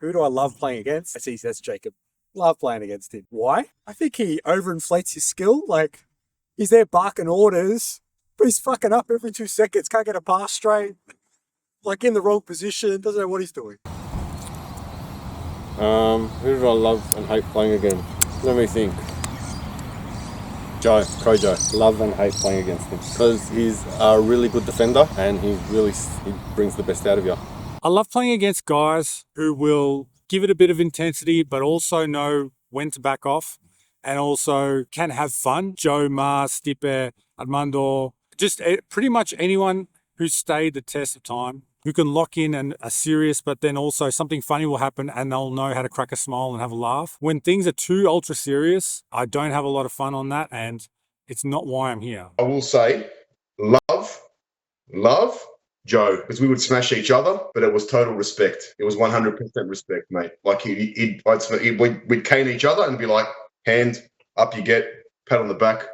Who do I love playing against? That's easy. That's Jacob. Love playing against him. Why? I think he overinflates his skill. Like, he's there barking orders, but he's fucking up every 2 seconds. Can't get a pass straight. Like, in the wrong position. Doesn't know what he's doing. Who do I love and hate playing against? Let me think. Crow Joe. Love and hate playing against him because he's a really good defender and he brings the best out of you. I love playing against guys who will give it a bit of intensity, but also know when to back off and also can have fun. Joe, Mars, Stipe, Armando, just pretty much anyone who's stayed the test of time, who can lock in and are serious, but then also something funny will happen and they'll know how to crack a smile and have a laugh. When things are too ultra serious, I don't have a lot of fun on that, and it's not why I'm here. I will say, love Joe, because we would smash each other, but it was total respect. It was 100% respect, mate. Like we'd cane each other and be like, hand up you get, pat on the back,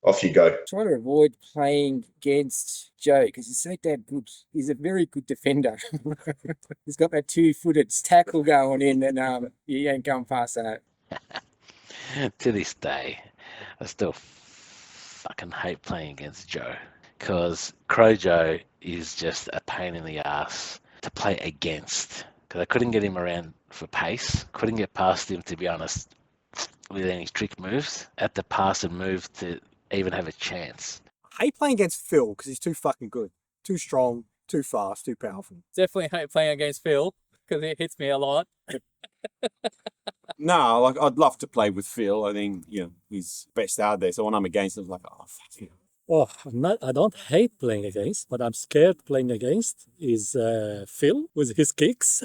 off you go. Trying to avoid playing against Joe because he's so damn good. He's a very good defender. He's got that 2-footed tackle going in, and he ain't going past that. To this day, I still fucking hate playing against Joe because Crow Joe is just a pain in the ass to play against because I couldn't get him around for pace. Couldn't get past him, to be honest, with any trick moves at the pass and move to even have a chance. I hate playing against Phil because he's too fucking good. Too strong, too fast, too powerful. Definitely hate playing against Phil because it hits me a lot. No, like I'd love to play with Phil. I think, he's best out there. So when I'm against him, I'm like, oh, fuck you. Oh, I don't hate playing against, but I'm scared playing against is Phil with his kicks.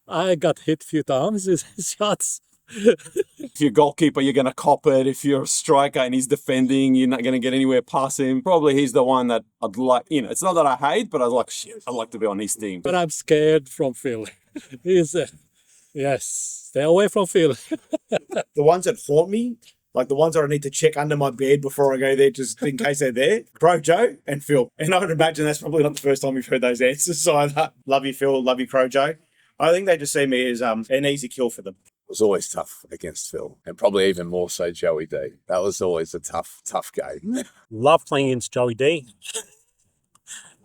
I got hit a few times with his shots. If you're a goalkeeper, you're going to cop it. If you're a striker and he's defending, you're not going to get anywhere past him. Probably he's the one that I'd like, it's not that I hate, but I was like, shit, I'd like to be on his team. But I'm scared from Phil. He's, yes, stay away from Phil. The ones that haunt me, like the ones that I need to check under my bed before I go there, just in case they're there, Crow Joe and Phil. And I would imagine that's probably not the first time we've heard those answers. So I love you, Phil, love you, Crow Joe. I think they just see me as an easy kill for them. It was always tough against Phil, and probably even more so Joey D. That was always a tough game. Love playing against Joey D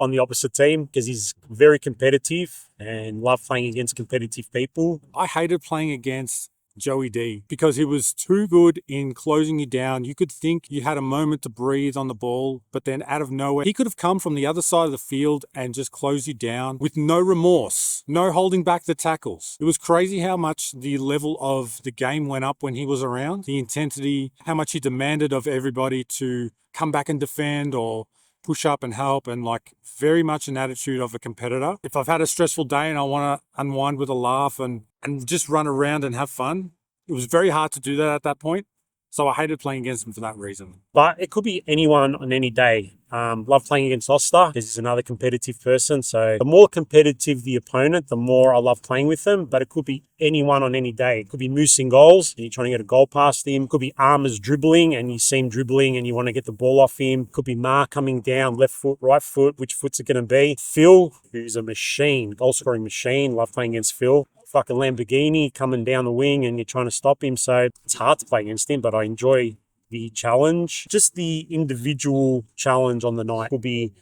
on the opposite team because he's very competitive and love playing against competitive people. I hated playing against Joey D because he was too good in closing you down. You could think you had a moment to breathe on the ball, but then out of nowhere, he could have come from the other side of the field and just closed you down with no remorse, no holding back the tackles. It was crazy how much the level of the game went up when he was around, the intensity, how much he demanded of everybody to come back and defend or push up and help, and like very much an attitude of a competitor. If I've had a stressful day and I want to unwind with a laugh and just run around and have fun, it was very hard to do that at that point. So I hated playing against him for that reason. But it could be anyone on any day. Love playing against Oster because he's another competitive person. So the more competitive the opponent, the more I love playing with them. But it could be anyone on any day. It could be Moose in goals and you're trying to get a goal past him. It could be Armours dribbling and you see him dribbling and you want to get the ball off him. It could be Mar coming down, left foot, right foot. Which foot's it going to be? Phil, who's a machine, goal scoring machine. Love playing against Phil. Fucking Lamborghini coming down the wing and you're trying to stop him. So it's hard to play against him, but I enjoy the challenge. Just the individual challenge on the night will be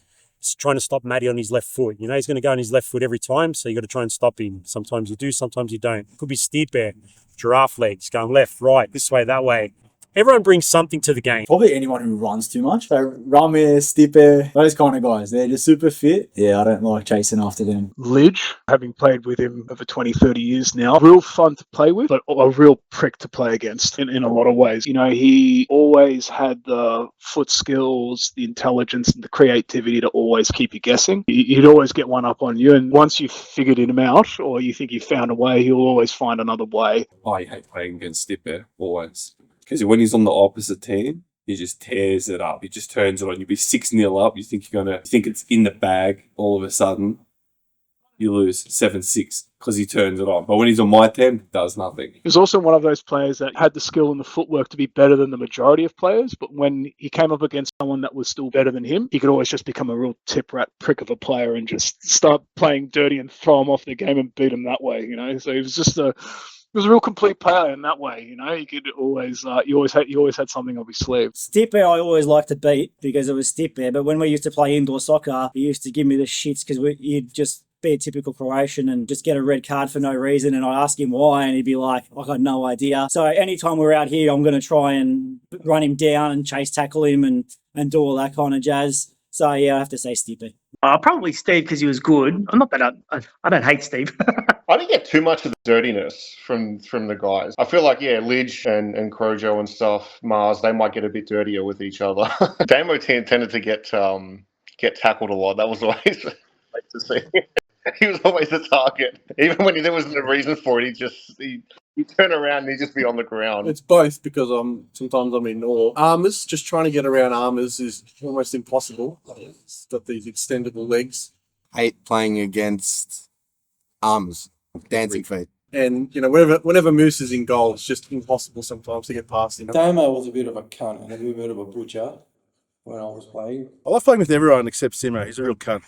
trying to stop Matty on his left foot. He's going to go on his left foot every time, so you got to try and stop him. Sometimes you do, sometimes you don't. It could be Stipe, giraffe legs, going left, right, this way, that way. Everyone brings something to the game. Probably anyone who runs too much. So Rame, Stipe, those kind of guys. They're just super fit. Yeah, I don't like chasing after them. Lidge, having played with him over 20, 30 years now, real fun to play with, but a real prick to play against in a lot of ways. He always had the foot skills, the intelligence, and the creativity to always keep you guessing. He'd always get one up on you, and once you've figured him out, or you think you've found a way, he'll always find another way. I hate playing against Stipe, always. Because when he's on the opposite team, he just tears it up. He just turns it on. You'll be 6-0 up. You think it's in the bag all of a sudden. you lose 7-6 because he turns it on. But when he's on my team, he does nothing. He was also one of those players that had the skill and the footwork to be better than the majority of players, but when he came up against someone that was still better than him, he could always just become a real tip rat prick of a player and just start playing dirty and throw him off the game and beat him that way, you know. So he was just a real complete player in that way, you know. He could always he always had something up his sleeve. Stipe I always liked to beat because it was Stipe, but when we used to play indoor soccer, he used to give me the shits because he'd just be a typical Croatian and just get a red card for no reason, and I'd ask him why and he'd be like, I got no idea. So anytime we're out here, I'm going to try and run him down and chase tackle him and do all that kind of jazz. So yeah, I have to say Stipe. Probably Steve because he was good. I'm not that I don't hate Steve. I didn't get too much of the dirtiness from the guys. I feel like, yeah, Lidge and Crojo and stuff, Mars, they might get a bit dirtier with each other. Damo tended to get tackled a lot. That was always like to see. He was always the target. Even when there wasn't a reason for it, he'd turn around and he'd just be on the ground. It's both because sometimes I'm in awe. Armours, just trying to get around armours is almost impossible. It's got these extendable legs. Hate playing against arms, dancing feet. And, you know, whenever Moose is in goal, it's just impossible sometimes to get past him. Damo was a bit of a cunt and a bit of a butcher when I was playing. I love playing with everyone except Simo. He's a real cunt.